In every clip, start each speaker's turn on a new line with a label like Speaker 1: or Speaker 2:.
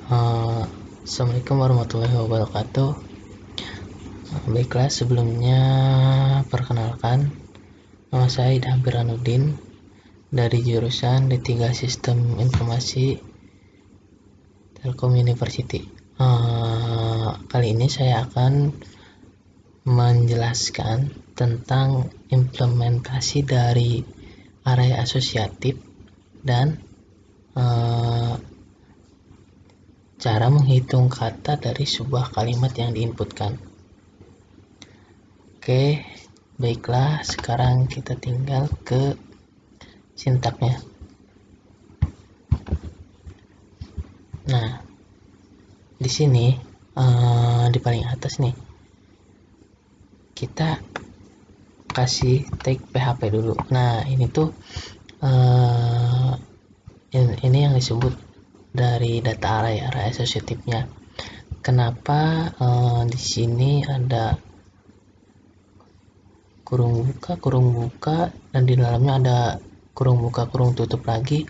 Speaker 1: Assalamualaikum warahmatullahi wabarakatuh. Baiklah, sebelumnya perkenalkan, nama saya Idham Piranuddin dari jurusan D3 Sistem Informasi Telkom University. Kali ini saya akan menjelaskan tentang implementasi dari array asosiatif dan cara menghitung kata dari sebuah kalimat yang diinputkan. Oke, baiklah, sekarang kita tinggal ke sintaknya. Nah, di sini di paling atas nih, kita kasih tag PHP dulu. Nah, ini tuh ini yang disebut dari data array asosiatifnya. Kenapa di sini ada kurung buka, dan di dalamnya ada kurung buka kurung tutup lagi?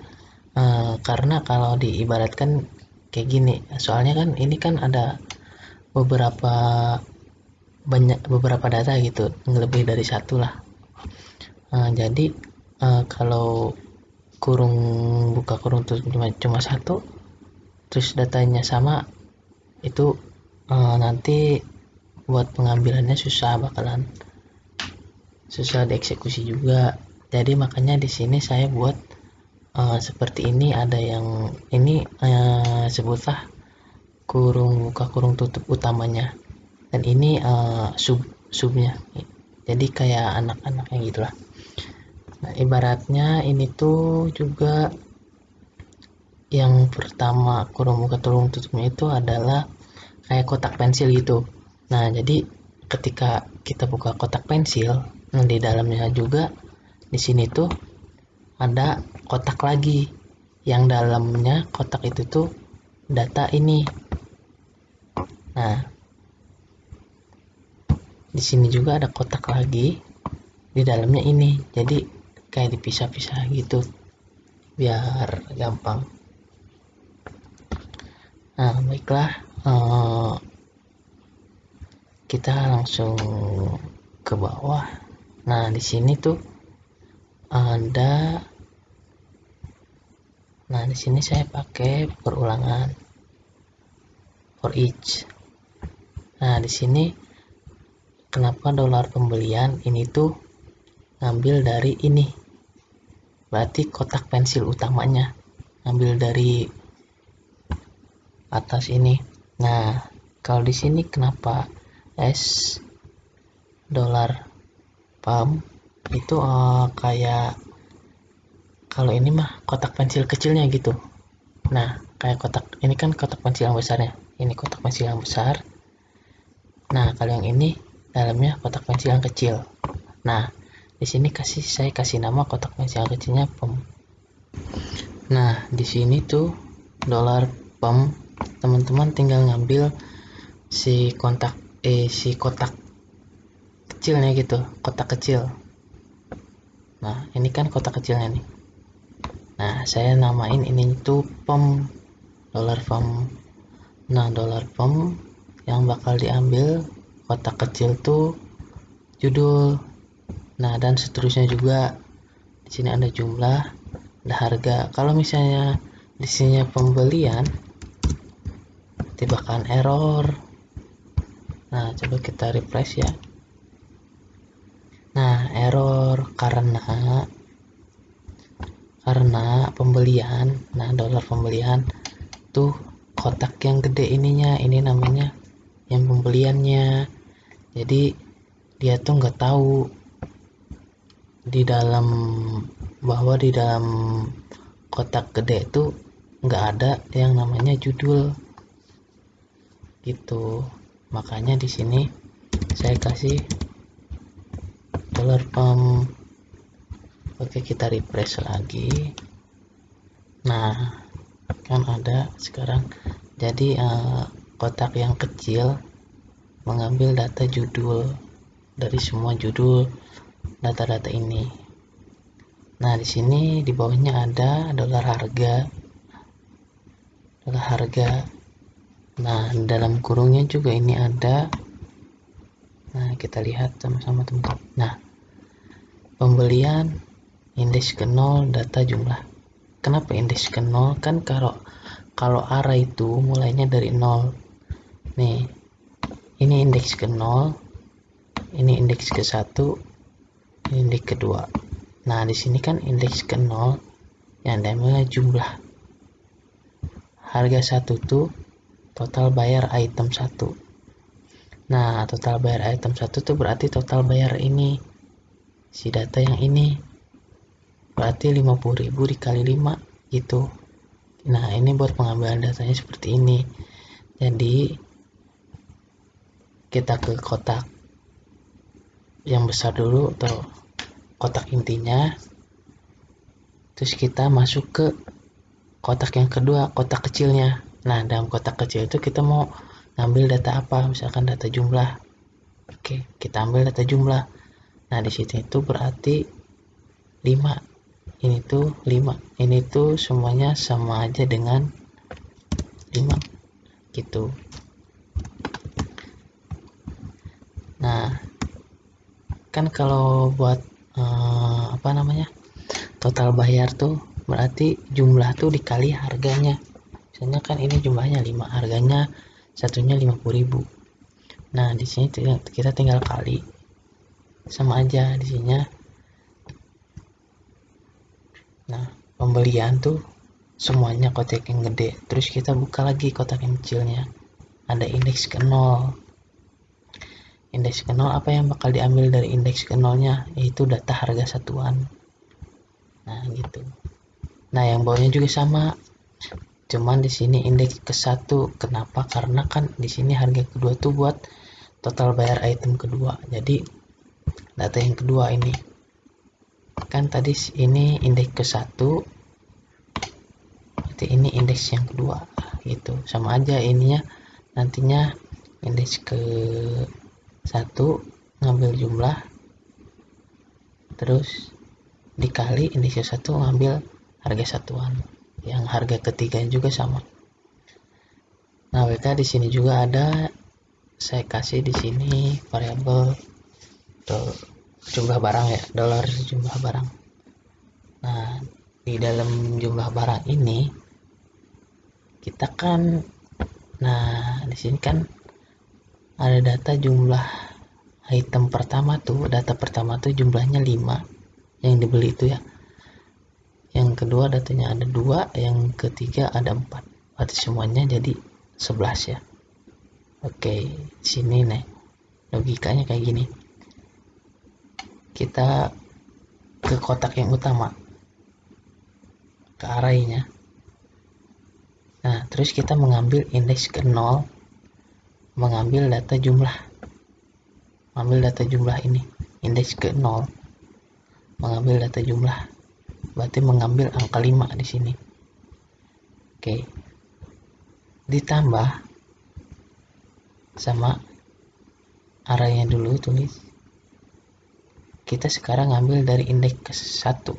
Speaker 1: Karena kalau diibaratkan kayak gini, soalnya kan ini kan ada beberapa data gitu, lebih dari satu lah. Jadi kalau kurung buka kurung tutup cuma satu, terus datanya sama, itu nanti buat pengambilannya bakalan susah dieksekusi juga. Jadi makanya di sini saya buat seperti ini. Ada yang ini sebutlah kurung buka kurung tutup utamanya, dan ini subnya, jadi kayak anak-anaknya gitulah. Nah, ibaratnya ini tuh juga yang pertama kurung buka kurung tutupnya itu adalah kayak kotak pensil gitu. Nah, jadi ketika kita buka kotak pensil, di dalamnya juga di sini tuh ada kotak lagi, yang dalamnya kotak itu tuh data ini. Nah, di sini juga ada kotak lagi, di dalamnya ini. Jadi kayak dipisah-pisah gitu biar gampang. Nah, baiklah, kita langsung ke bawah. Nah, di sini tuh ada, nah di sini saya pakai perulangan for each. Nah, di sini kenapa dolar pembelian ini tuh ngambil dari ini, berarti kotak pensil utamanya ngambil dari atas ini. Nah, kalau di sini kenapa S dolar pump itu kayak, kalau ini mah kotak pensil kecilnya gitu. Nah, kayak kotak ini kan kotak pensil yang besarnya, ini kotak pensil yang besar. Nah, kalau yang ini dalamnya kotak pensil yang kecil. Nah, di sini saya kasih nama kotak pensil yang kecilnya pump. Nah, di sini tuh dolar pump, teman-teman tinggal ngambil si kotak kecilnya gitu, kotak kecil. Nah, ini kan kotak kecilnya nih. Nah, saya namain ini tuh pump, dolar pump. Nah, dolar pump yang bakal diambil kotak kecil tuh judul. Nah, dan seterusnya juga. Di sini ada jumlah, ada harga. Kalau misalnya di sini pembelian, bakalan error. Nah, coba kita refresh ya. Nah, error karena pembelian. Nah, dolar pembelian tuh kotak yang gede ininya, ini namanya yang pembeliannya. Jadi dia tuh nggak tahu bahwa di dalam kotak gede itu nggak ada yang namanya judul gitu. Makanya di sini saya kasih dolar pump. Oke, kita refresh lagi. Nah, kan ada sekarang. Jadi kotak yang kecil mengambil data judul dari semua judul data-data ini. Nah, di sini di bawahnya ada dolar harga. Nah, dalam kurungnya juga ini ada. Nah, kita lihat sama-sama teman-teman. Nah, pembelian indeks ke 0 data jumlah. Kenapa indeks ke 0? Kan kalau array itu mulainya dari 0. Nih, ini indeks ke 0, ini indeks ke 1, ini indeks ke 2. Nah, di sini kan indeks ke 0 yang namanya jumlah. Harga 1 tuh total bayar item 1. Nah, total bayar item 1 tuh berarti total bayar ini, si data yang ini. Berarti 50.000 dikali 5 gitu. Nah, ini buat pengambilan datanya seperti ini. Jadi, kita ke kotak yang besar dulu atau kotak intinya. Terus kita masuk ke kotak yang kedua, kotak kecilnya. Nah, dalam kotak kecil itu kita mau ngambil data apa? Misalkan data jumlah. Oke, kita ambil data jumlah. Nah, di situ itu berarti 5. Ini tuh 5. Ini tuh semuanya sama aja dengan 5 gitu. Nah, kan kalau buat apa namanya? Total bayar tuh berarti jumlah tuh dikali harganya. Misalnya kan ini jumlahnya 5, harganya satunya 50.000. Nah, di sini kita tinggal kali, sama aja di sini. Nah, pembelian tuh semuanya kotak yang gede. Terus kita buka lagi kotak yang kecilnya. Ada indeks ke 0. Indeks ke 0 apa yang bakal diambil dari indeks ke 0-nya? Yaitu data harga satuan. Nah, gitu. Nah, yang bawahnya juga sama. Cuman di sini indeks ke 1. Kenapa? Karena kan di sini harga kedua tuh buat total bayar item kedua. Jadi data yang kedua ini. Kan tadi ini indeks ke 1, berarti ini indeks yang kedua gitu. Sama aja ininya, nantinya indeks ke 1 ngambil jumlah, terus dikali indeks ke 1 ngambil harga satuan. Yang harga ketiga juga sama. Nah, WK di sini juga ada, saya kasih di sini variabel jumlah barang ya, dolar jumlah barang. Nah, di dalam jumlah barang ini kita kan, nah di sini kan ada data jumlah item pertama tuh, data pertama tuh jumlahnya 5 yang dibeli itu ya. Yang kedua datanya ada 2, yang ketiga ada 4. Berarti semuanya jadi 11 ya. Oke, sini nih logikanya kayak gini. Kita ke kotak yang utama, ke arraynya. Nah, terus kita mengambil indeks ke 0, mengambil data jumlah. Mengambil data jumlah ini, indeks ke 0, mengambil data jumlah. Berarti mengambil angka 5 di sini. Oke. Ditambah sama arraynya dulu, tulis. Kita sekarang ngambil dari indeks ke 1.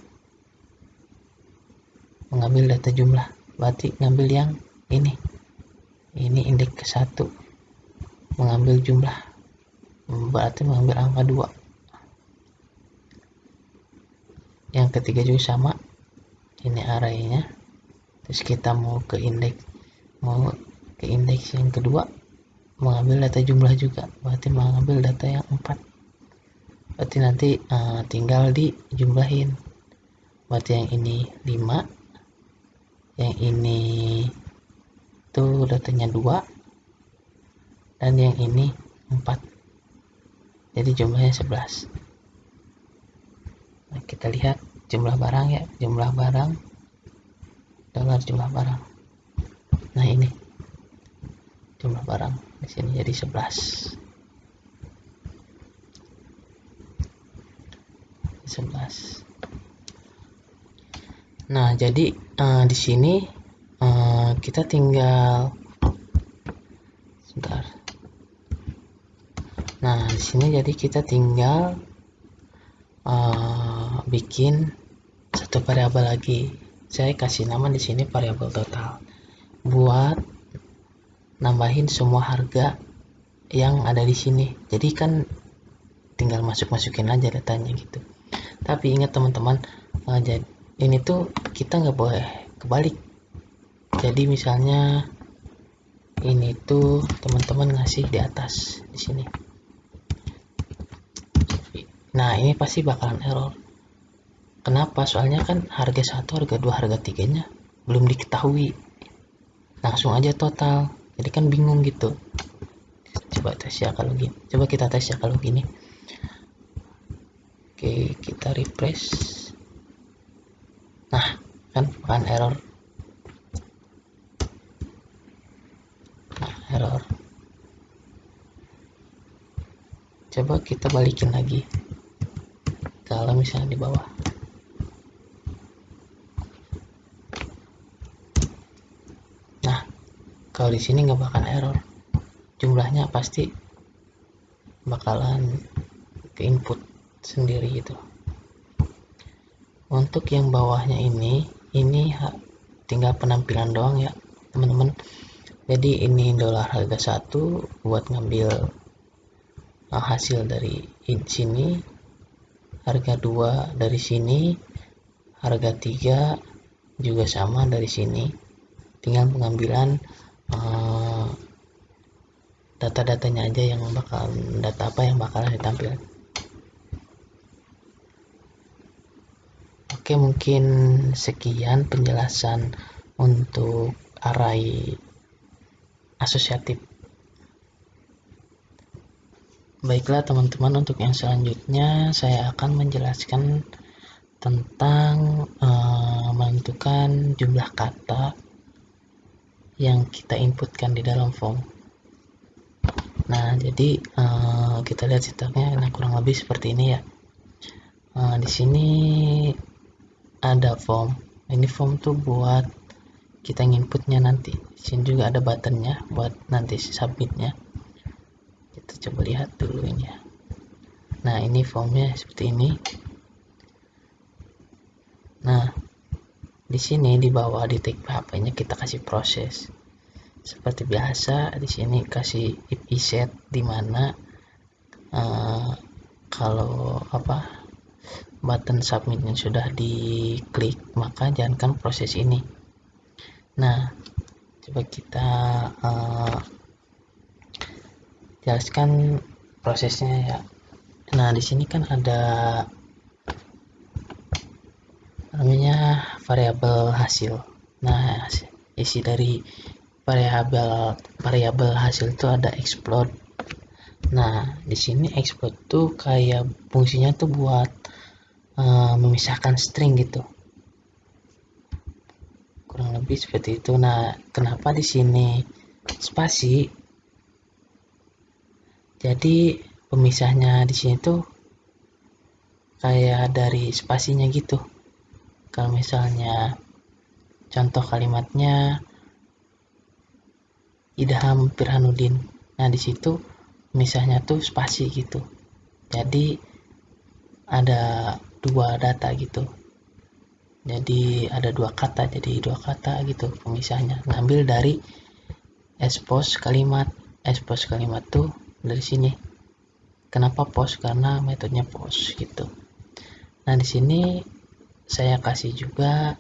Speaker 1: Mengambil data jumlah. Berarti ngambil yang ini. Ini indeks ke 1. Mengambil jumlah. Berarti mengambil angka 2. Yang ketiga juga sama. Ini arraynya. Terus kita mau ke indeks yang kedua, mengambil data jumlah juga. Berarti mengambil data yang 4. Berarti nanti tinggal dijumlahin. Berarti yang ini 5, yang ini tuh datanya 2, dan yang ini 4. Jadi jumlahnya 11. Nah, kita lihat jumlah barang ya, jumlah barang, dolar jumlah barang. Nah, ini jumlah barang di sini jadi 11. 11. Nah, jadi di sini kita tinggal sebentar. Nah, di sini jadi kita tinggal bikin satu variabel lagi. Saya kasih nama di sini variabel total. Buat 6 tambahin semua harga yang ada di sini. Jadi kan tinggal masukin aja datanya gitu. Tapi ingat teman-teman, ini tuh kita nggak boleh kebalik. Jadi misalnya ini tuh teman-teman ngasih di atas di sini. Nah, ini pasti bakalan error. Kenapa? Soalnya kan harga 1, harga 2, harga 3-nya belum diketahui. Langsung aja total. Jadi kan bingung gitu. Coba tes ya kalau gini. Coba kita tes ya kalau gini. Oke, kita refresh. Nah, kan bakalan error. Nah, error. Coba kita balikin lagi. Kalau misalnya di bawah. Nah, kalau di sini nggak bakal error. Jumlahnya pasti bakalan ke input sendiri gitu. Untuk yang bawahnya ini tinggal penampilan doang ya teman-teman. Jadi ini dolar harga 1 buat ngambil hasil dari sini, harga 2 dari sini, harga 3 juga sama dari sini. Tinggal pengambilan data-datanya aja yang bakalan ditampilkan. Oke, mungkin sekian penjelasan untuk array asosiatif. Baiklah teman-teman, untuk yang selanjutnya saya akan menjelaskan tentang menentukan jumlah kata yang kita inputkan di dalam form. Nah, jadi kita lihat sintaksnya. Nah, kurang lebih seperti ini ya. Di sini ada form. Ini form tuh buat kita nginputnya nanti. Di sini juga ada buttonnya buat nanti submitnya. Kita coba lihat dulu ini ya. Nah, ini formnya seperti ini. Nah, di sini di bawah di tag PHP-nya kita kasih proses. Seperti biasa di sini kasih if set di mana kalau button submitnya sudah diklik maka jalankan proses ini. Nah, coba kita jelaskan prosesnya ya. Nah, di sini kan ada namanya variabel hasil. Nah, isi dari variabel hasil itu ada explode. Nah, di sini explode tuh kayak fungsinya tuh buat memisahkan string gitu. Kurang lebih seperti itu. Nah, kenapa di sini spasi? Jadi pemisahnya di sini tuh kayak dari spasinya gitu. Kalau misalnya contoh kalimatnya Idham Firhanuddin. Nah, di situ pemisahnya tuh spasi gitu. Jadi ada 2 data gitu. Jadi ada 2 kata, jadi 2 kata gitu pemisahnya. Ngambil dari expose kalimat tuh dari sini. Kenapa post? Karena metodenya post gitu. Nah, di sini saya kasih juga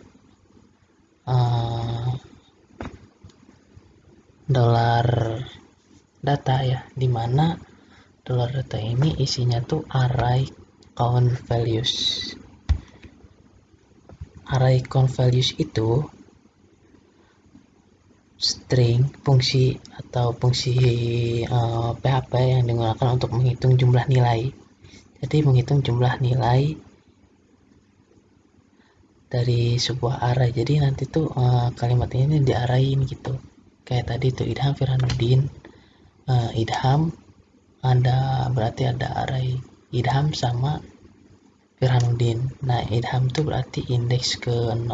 Speaker 1: dolar data ya, dimana dolar data ini isinya tuh array count values. Array count values itu string, fungsi PHP yang digunakan untuk menghitung jumlah nilai. Jadi menghitung jumlah nilai dari sebuah array. Jadi nanti tuh kalimat ini diarahin gitu. Kayak tadi tuh Idham Firhanuddin. Idham berarti ada array Idham sama Firhanuddin. Nah, Idham tuh berarti indeks ke 0,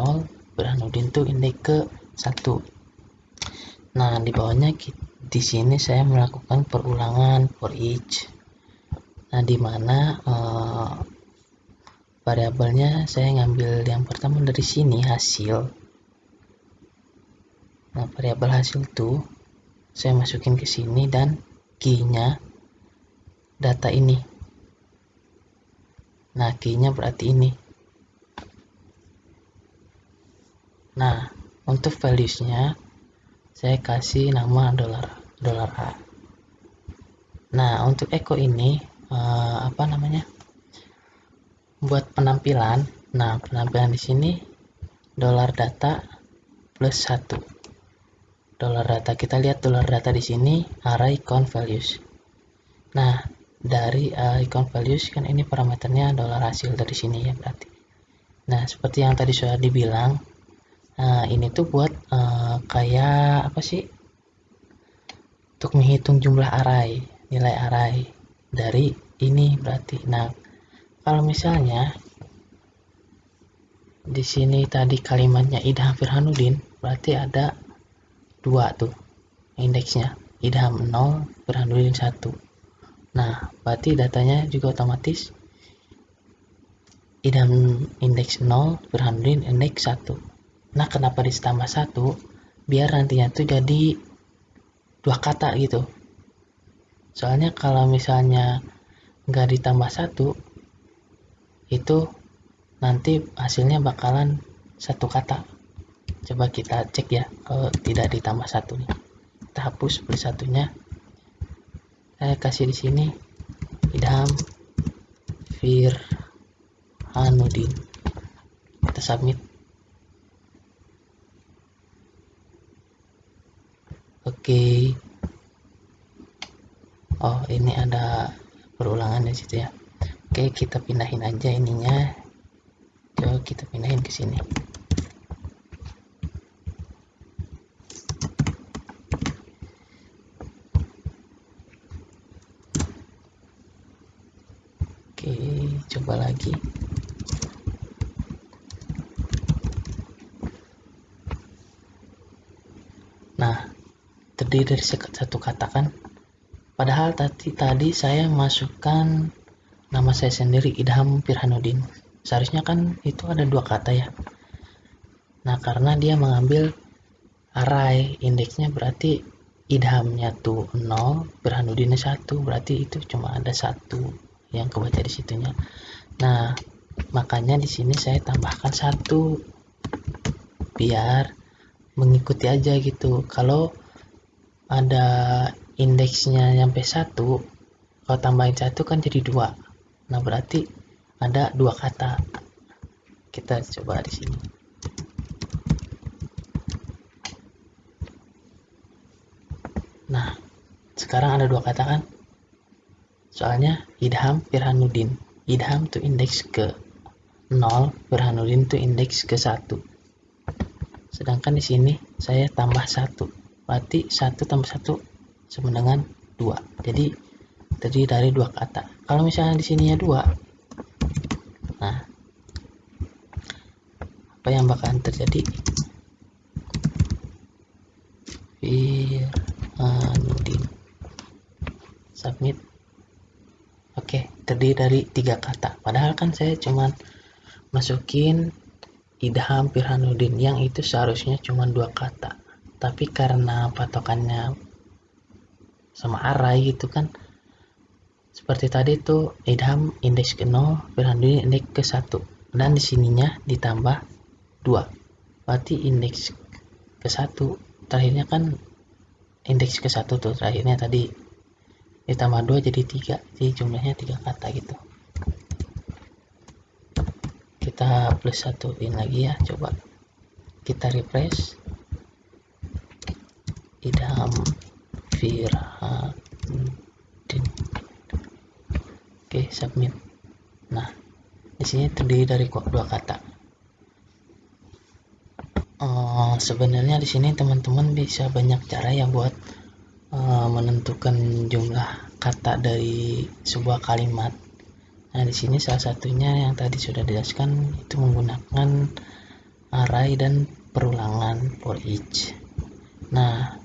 Speaker 1: Firhanuddin tuh indeks ke 1. Nah, di bawahnya di sini saya melakukan perulangan for each. Nah, di mana variabelnya saya ngambil yang pertama dari sini hasil. Nah, variabel hasil tuh saya masukin ke sini dan key-nya data ini. Nah, key-nya berarti ini. Nah, untuk values-nya saya kasih nama dolar A. Nah, untuk echo ini buat penampilan. Nah, penampilan di sini dolar data plus 1. Dolar data, kita lihat dolar data di sini array count values. Nah, dari icon values kan ini parameternya dolar hasil dari sini ya berarti. Nah, seperti yang tadi sudah dibilang, ini tuh buat kayak apa sih? Untuk menghitung jumlah array, nilai array dari ini berarti. Nah, kalau misalnya di sini tadi kalimatnya Idham Firhanuddin, berarti ada 2 tuh indeksnya. Idham 0, Firhanuddin 1. Nah, berarti datanya juga otomatis Idham indeks 0, Firhanuddin indeks 1. Nah, kenapa ditambah 1? Biar nantinya tuh jadi 2 kata gitu. Soalnya kalau misalnya nggak ditambah 1, itu nanti hasilnya bakalan 1 kata. Coba kita cek ya, kalau tidak ditambah 1 nih. Kita hapus plus 1-nya. Saya kasih di sini Idham Firhanuddin. Kita submit. Oke. Oh, ini ada perulangan di situ ya. Oke, kita pindahin aja ininya. Coba kita pindahin ke sini. Oke, coba lagi. Nah, terdiri dari satu kata kan. Padahal tadi saya masukkan nama saya sendiri, Idham Firhanuddin. Seharusnya kan itu ada 2 kata ya. Nah, karena dia mengambil array, indeksnya berarti Idhamnya tuh 0, Firhanuddinnya 1, berarti itu cuma ada 1 yang kebaca di situnya. Nah, makanya di sini saya tambahkan 1 biar mengikuti aja gitu. Kalau ada indeksnya sampai 1, kalau tambahin 1 kan jadi 2. Nah, berarti ada 2 kata. Kita coba di sini. Nah, sekarang ada 2 kata kan? Soalnya Idham Firhanuddin. Idham tuh indeks ke 0, Firhanuddin tuh indeks ke 1. Sedangkan di sini saya tambah 1. Berarti 1 tambah 1 sama dengan 2. Jadi terdiri dari 2 kata. Kalau misalnya di sininya 2, nah, apa yang bakalan terjadi? Firhanuddin. Submit. Oke, terdiri dari 3 kata. Padahal kan saya cuman masukin Idham Firhanuddin yang itu seharusnya cuma 2 kata. Tapi karena patokannya sama array gitu kan, seperti tadi tuh Idham indeks ke 0, Firhanuddin indeks ke 1. Dan di sininya ditambah 2. Berarti indeks ke 1 terakhirnya kan indeks ke 1 tuh terakhirnya tadi ditambah 2 jadi 3. Jadi jumlahnya 3 kata gitu. Kita plus 1in lagi ya, coba kita refresh. Idham Firhanuddin. Oke, submit. Nah, di sini terdiri dari 2 kata. Sebenarnya di sini teman-teman bisa banyak cara ya buat menentukan jumlah kata dari sebuah kalimat. Nah, di sini salah satunya yang tadi sudah dijelaskan itu menggunakan array dan perulangan for each. Nah,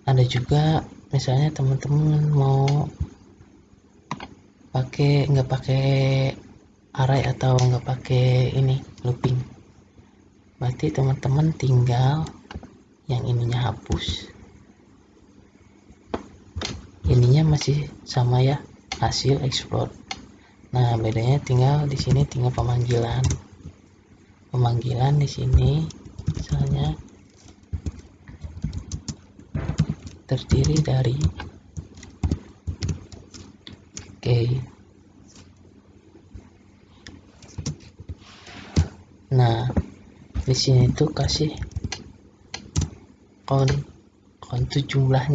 Speaker 1: ada juga misalnya teman-teman mau nggak pakai array atau nggak pakai ini looping, berarti teman-teman tinggal yang ininya hapus. ininya masih sama ya, hasil explode. Nah, bedanya tinggal di sini tinggal pemanggilan. Pemanggilan di sini misalnya terdiri dari oke. Nah, di sini tuh kasih count itu jumlah,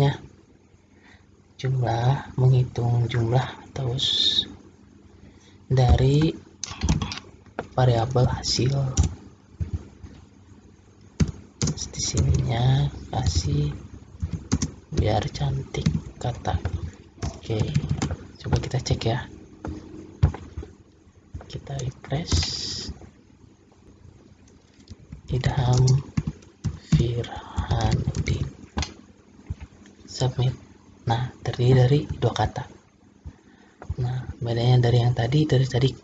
Speaker 1: menghitung jumlah terus dari variabel hasil. Terus di sininya kasih biar cantik kata. Oke, coba kita cek ya. Kita refresh. Idham Firhanuddin. Submit. Nah, terdiri dari 2 kata. Nah, bedanya dari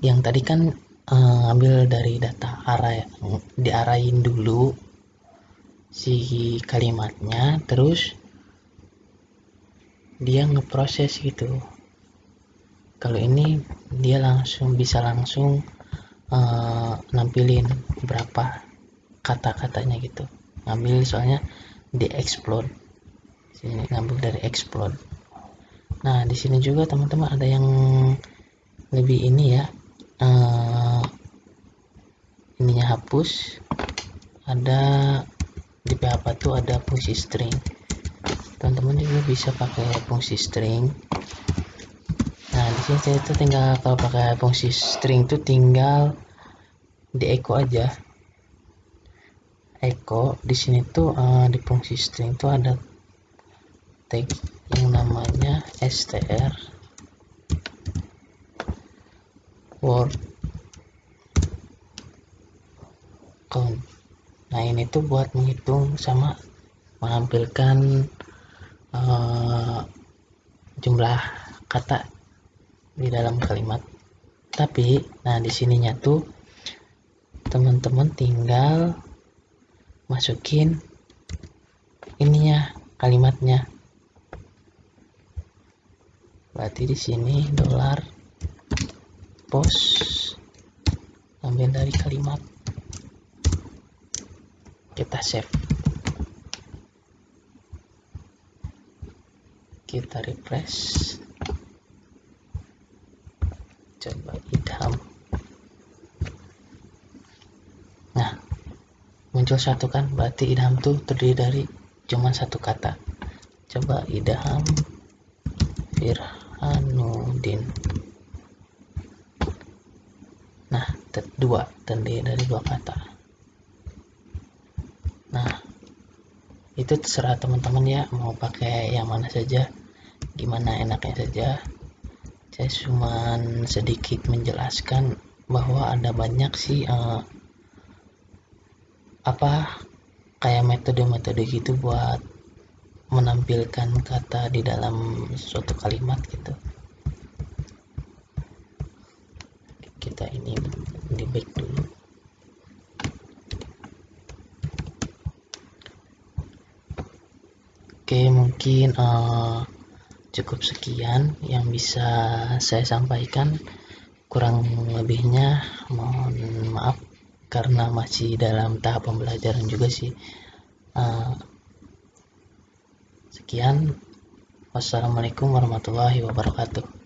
Speaker 1: yang tadi kan ambil dari data array, diarahin dulu si kalimatnya, terus dia ngeproses gitu. Kalau ini dia bisa langsung nampilin berapa kata-katanya gitu. Ngambil soalnya di explode. Sini ngambil dari explode. Nah, di sini juga teman-teman ada yang lebih ini ya. Ininya hapus. Ada di PHP tuh ada fungsi string. Teman-teman juga bisa pakai fungsi string. Nah, di sini saya tuh tinggal kalau pakai fungsi string tuh tinggal di echo aja. Echo di sini tuh di fungsi string tuh ada tag yang namanya str word count. Nah, ini tuh buat menghitung sama menampilkan jumlah kata di dalam kalimat. Tapi, nah di sininya tuh teman-teman tinggal masukin ininya kalimatnya. Berarti di sini dolar post ambil dari kalimat, kita save, kita refresh, coba idham. Nah, muncul satu kan, berarti idham tuh terdiri dari cuma satu kata. Coba idham Firhanuddin. Nah, terdiri dari 2 kata. Nah, itu terserah teman-teman ya, mau pakai yang mana saja, gimana enaknya saja. Saya cuma sedikit menjelaskan bahwa ada banyak sih kayak metode-metode gitu buat menampilkan kata di dalam suatu kalimat gitu. Kita ini di back dulu. Oke, mungkin cukup sekian yang bisa saya sampaikan. Kurang lebihnya mohon maaf karena masih dalam tahap pembelajaran juga sih. Sekian, wassalamualaikum warahmatullahi wabarakatuh.